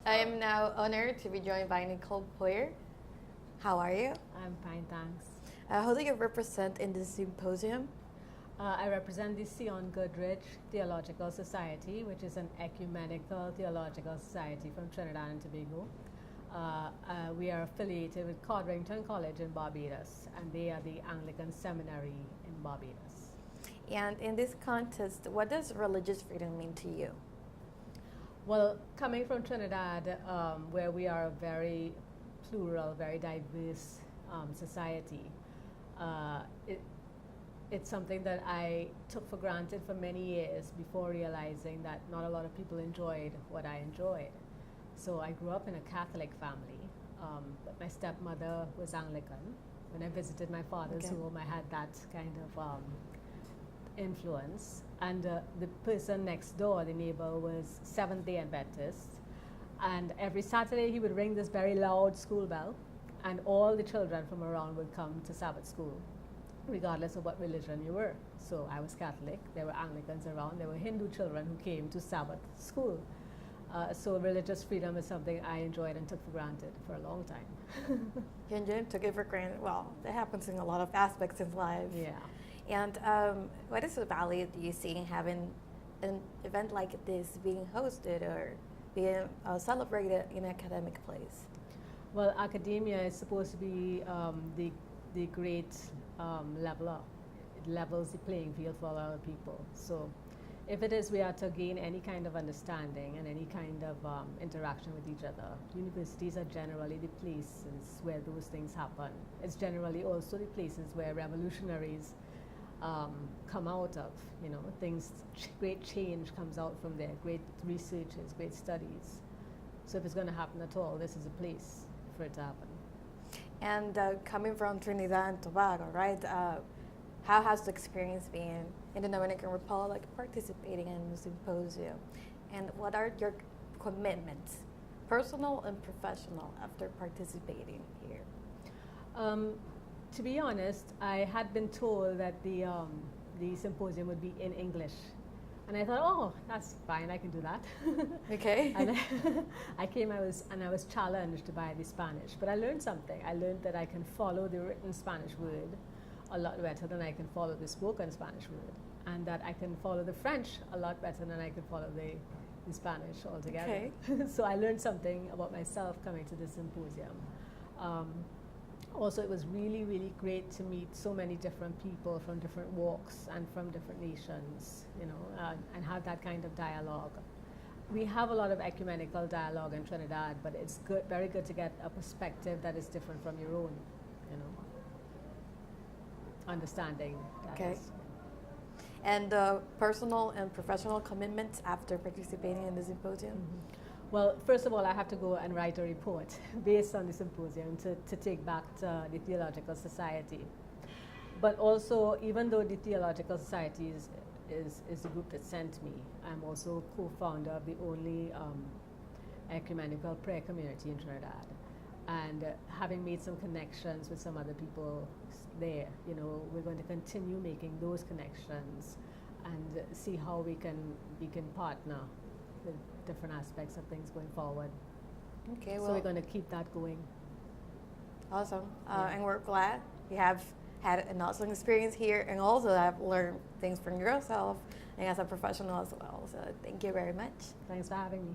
I am now honored to be joined by Nicole Poyer. How are you? I'm fine, thanks. Who do you represent in this symposium? I represent the Sion Goodrich Theological Society, which is an ecumenical theological society from Trinidad and Tobago. We are affiliated with Codrington College in Barbados, and they are the Anglican Seminary in Barbados. And in this contest, what does religious freedom mean to you? Well, coming from Trinidad, where we are a very plural, very diverse society, it's something that I took for granted for many years before realizing that not a lot of people enjoyed what I enjoyed. So I grew up in a Catholic family, but my stepmother was Anglican. When I visited my father's home, I had that kind of influence. And the person next door, the neighbor, was Seventh-day Adventist. And every Saturday he would ring this very loud school bell, and all the children from around would come to Sabbath school, regardless of what religion you were. So I was Catholic, there were Anglicans around, there were Hindu children who came to Sabbath school. So religious freedom is something I enjoyed and took for granted for a long time. You enjoyed and took it for granted. Well, that happens in a lot of aspects of life. Yeah. And what is the value do you see in having an event like this being hosted or being celebrated in an academic place? Well, academia is supposed to be the great leveler. It levels the playing field for a lot of people. So if it is we are to gain any kind of understanding and any kind of interaction with each other, universities are generally the places where those things happen. It's generally also the places where revolutionaries come out of, great change comes out from there, great researches, great studies. So if it's going to happen at all, this is a place for it to happen. And coming from Trinidad and Tobago, right? How has the experience been in the Dominican Republic participating in the symposium? And what are your commitments, personal and professional, after participating here? To be honest, I had been told that the symposium would be in English. And I thought, oh, that's fine, I can do that. Okay. And I came, I was challenged by the Spanish. But I learned something. I learned that I can follow the written Spanish word a lot better than I can follow the spoken Spanish word. And that I can follow the French a lot better than I can follow the Spanish altogether. Okay. So I learned something about myself coming to this symposium. Also, it was really, really great to meet so many different people from different walks and from different nations, and have that kind of dialogue. We have a lot of ecumenical dialogue in Trinidad, but it's good, very good to get a perspective that is different from your own, understanding. Okay. And personal and professional commitments after participating in the symposium? Mm-hmm. Well, first of all, I have to go and write a report based on the symposium to take back to the Theological Society. But also, even though the Theological Society is the group that sent me, I'm also co-founder of the only ecumenical prayer community in Trinidad. And having made some connections with some other people there, we're going to continue making those connections and see how we can partner with different aspects of things going forward. Okay, so we're going to keep that going. Awesome. And we're glad you have had an awesome experience here and also have learned things from yourself and as a professional as well. So thank you very much. Thanks for having me.